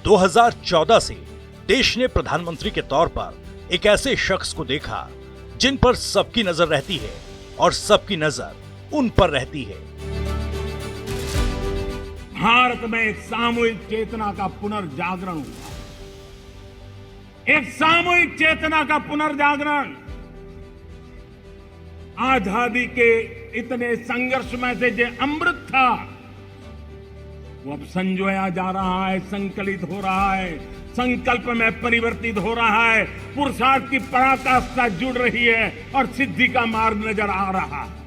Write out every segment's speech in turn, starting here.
2014 से देश ने प्रधानमंत्री के तौर पर एक ऐसे शख्स को देखा जिन पर सबकी नजर रहती है और सबकी नजर उन पर रहती है। भारत में एक सामूहिक चेतना का पुनर्जागरण हुआ। एक सामूहिक चेतना का पुनर्जागरण। आजादी के इतने संघर्ष में से जो अमृत था वो अब संजोया जा रहा है, संकलित हो रहा है, संकल्प में परिवर्तित हो रहा है, पुरुषार्थ की पराकाष्ठा जुड़ रही है और सिद्धि का मार्ग नजर आ रहा है।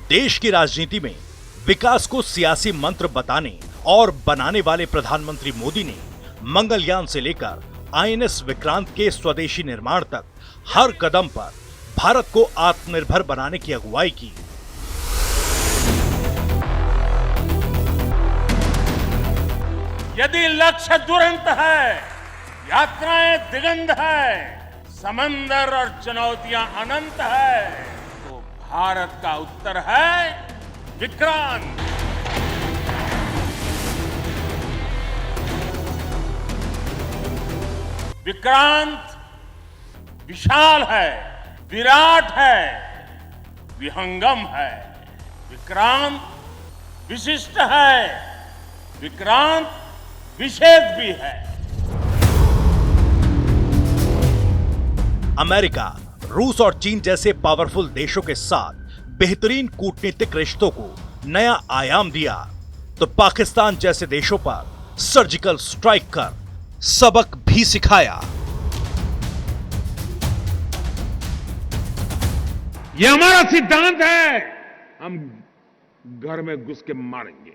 देश की राजनीति में विकास को सियासी मंत्र बताने और बनाने वाले प्रधानमंत्री मोदी ने मंगलयान से लेकर आईएनएस विक्रांत के स्वदेशी निर्माण तक हर कदम पर भारत को आत्मनिर्भर बनाने की अगुवाई की। यदि लक्ष्य दुरंत है, यात्राएं दिगंत है, समंदर और चुनौतियां अनंत है, तो भारत का उत्तर है विक्रांत। विक्रांत विशाल है, विराट है, विहंगम है। विक्रांत विशिष्ट है, विक्रांत विशेष भी है। अमेरिका, रूस और चीन जैसे पावरफुल देशों के साथ बेहतरीन कूटनीतिक रिश्तों को नया आयाम दिया तो पाकिस्तान जैसे देशों पर सर्जिकल स्ट्राइक कर सबक भी सिखाया। ये हमारा सिद्धांत है, हम घर में घुस के मारेंगे।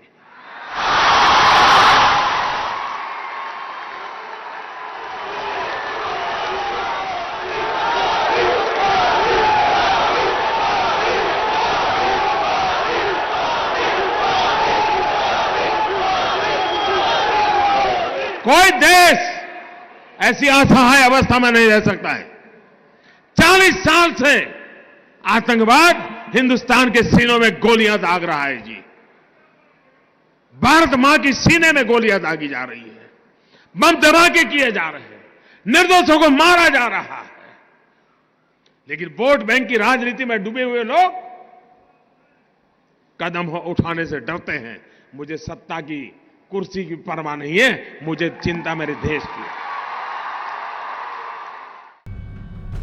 कोई देश ऐसी असहाय अवस्था में नहीं रह सकता है। 40 साल से आतंकवाद हिंदुस्तान के सीनों में गोलियां दाग रहा है जी। भारत मां की सीने में गोलियां दागी जा रही है, बम धमाके किए जा रहे हैं, निर्दोषों को मारा जा रहा है। लेकिन वोट बैंक की राजनीति में डूबे हुए लोग कदम उठाने से डरते हैं। मुझे सत्ता की कुर्सी की परवाह नहीं है, मुझे चिंता मेरे देश की।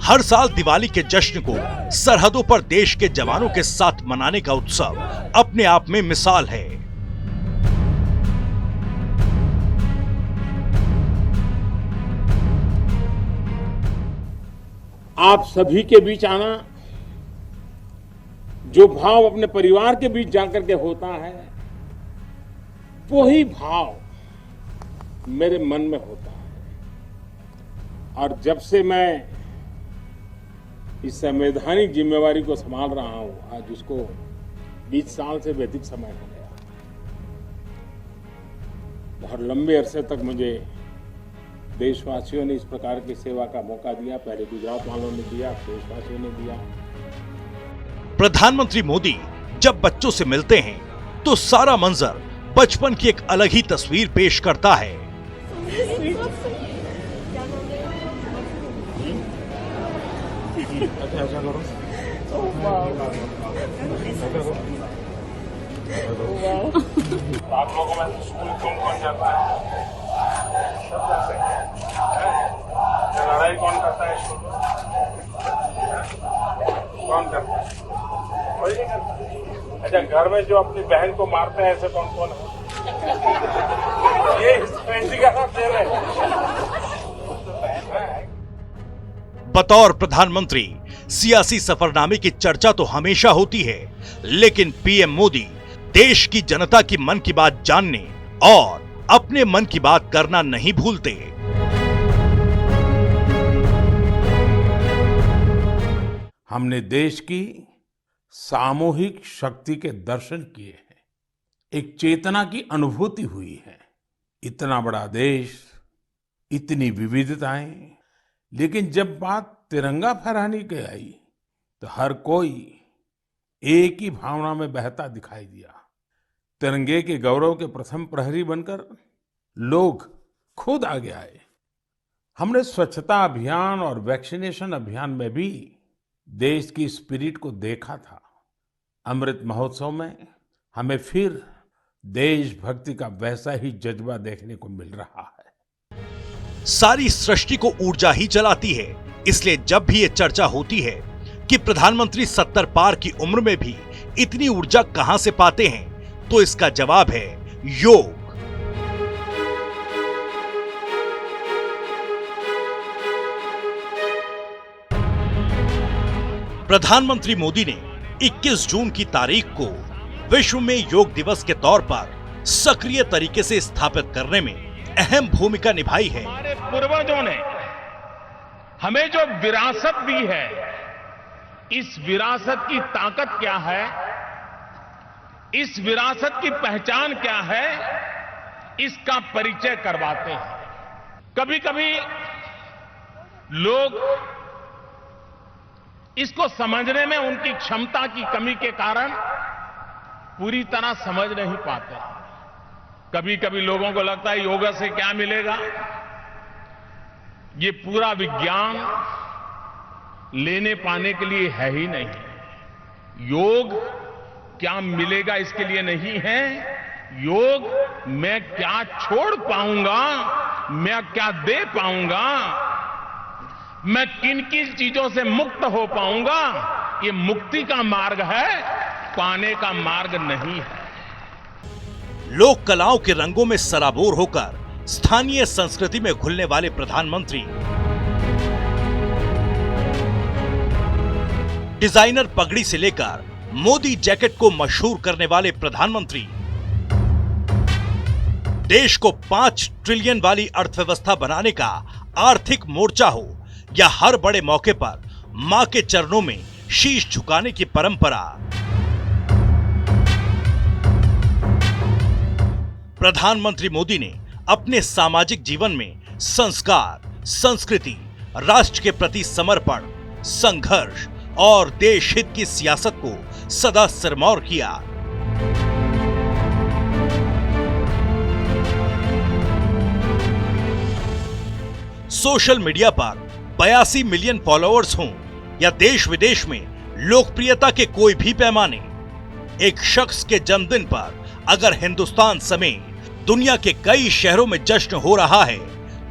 हर साल दिवाली के जश्न को सरहदों पर देश के जवानों के साथ मनाने का उत्सव अपने आप में मिसाल है। आप सभी के बीच आना, जो भाव अपने परिवार के बीच जाकर के होता है, वही भाव मेरे मन में होता है। और जब से मैं इस संवैधानिक जिम्मेवारी को संभाल रहा हूं, आज उसको 20 साल से भी अधिक समय हो गया। बहुत लंबे अरसे तक मुझे देशवासियों ने इस प्रकार की सेवा का मौका दिया। पहले गुजरात वालों ने दिया, देशवासियों ने दिया। प्रधानमंत्री मोदी जब बच्चों से मिलते हैं तो सारा मंजर बचपन की एक अलग ही तस्वीर पेश करता है। आप लोगों में स्कूल कौन जाता है? सब जाते हैं। लड़ाई कौन करता है? कौन करता है? कोई नहीं करता। अच्छा, घर में जो अपनी बहन को मारते हैं ऐसे कौन कौन है? ये हिस्ट्री का खेल है। बतौर प्रधानमंत्री सियासी सफरनामे की चर्चा तो हमेशा होती है, लेकिन पीएम मोदी देश की जनता की मन की बात जानने और अपने मन की बात करना नहीं भूलते। हमने देश की सामूहिक शक्ति के दर्शन किए हैं, एक चेतना की अनुभूति हुई है। इतना बड़ा देश इतनी विविधताएं, लेकिन जब बात तिरंगा फहराने की आई तो हर कोई एक ही भावना में बहता दिखाई दिया। तिरंगे के गौरव के प्रथम प्रहरी बनकर लोग खुद आगे आए। हमने स्वच्छता अभियान और वैक्सीनेशन अभियान में भी देश की स्पिरिट को देखा था। अमृत महोत्सव में हमें फिर देशभक्ति का वैसा ही जज्बा देखने को मिल रहा है। सारी सृष्टि को ऊर्जा ही चलाती है, इसलिए जब भी ये चर्चा होती है कि प्रधानमंत्री 70 पार की उम्र में भी इतनी ऊर्जा कहां से पाते हैं, तो इसका जवाब है योग। प्रधानमंत्री मोदी ने 21 जून की तारीख को विश्व में योग दिवस के तौर पर सक्रिय तरीके से स्थापित करने में अहम भूमिका निभाई है। हमारे पूर्वजों ने हमें जो विरासत दी है, इस विरासत की ताकत क्या है, इस विरासत की पहचान क्या है, इसका परिचय करवाते हैं। कभी कभी लोग इसको समझने में उनकी क्षमता की कमी के कारण पूरी तरह समझ नहीं पाते। कभी कभी लोगों को लगता है योगा से क्या मिलेगा। ये पूरा विज्ञान लेने पाने के लिए है ही नहीं। योग क्या मिलेगा इसके लिए नहीं है। योग मैं क्या छोड़ पाऊंगा, मैं क्या दे पाऊंगा, मैं किन किन चीजों से मुक्त हो पाऊंगा, ये मुक्ति का मार्ग है, पाने का मार्ग नहीं है। लोक कलाओं के रंगों में सराबोर होकर स्थानीय संस्कृति में घुलने वाले प्रधानमंत्री, डिजाइनर पगड़ी से लेकर मोदी जैकेट को मशहूर करने वाले प्रधानमंत्री, देश को 5 ट्रिलियन वाली अर्थव्यवस्था बनाने का आर्थिक मोर्चा हो या हर बड़े मौके पर मां के चरणों में शीश झुकाने की परंपरा, प्रधानमंत्री मोदी ने अपने सामाजिक जीवन में संस्कार, संस्कृति, राष्ट्र के प्रति समर्पण, संघर्ष और देश हित की सियासत को सदा सिरमौर किया। सोशल मीडिया पर 82 मिलियन फॉलोअर्स हों या देश विदेश में लोकप्रियता के कोई भी पैमाने, एक शख्स के जन्मदिन पर अगर हिंदुस्तान समेत दुनिया के कई शहरों में जश्न हो रहा है,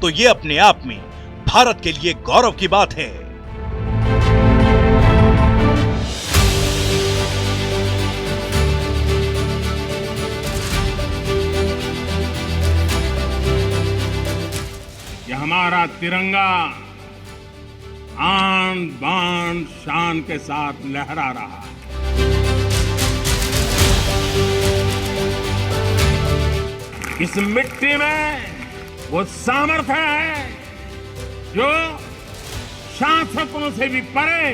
तो ये अपने आप में भारत के लिए गौरव की बात है। ये हमारा तिरंगा आन बान शान के साथ लहरा रहा है। इस मिट्टी में वो सामर्थ्य है जो शासकों से भी परे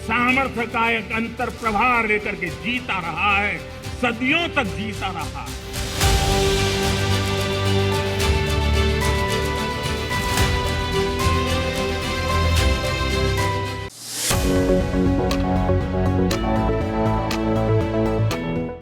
सामर्थ्य का एक अंतर प्रभार लेकर के जीता रहा है, सदियों तक जीता रहा है।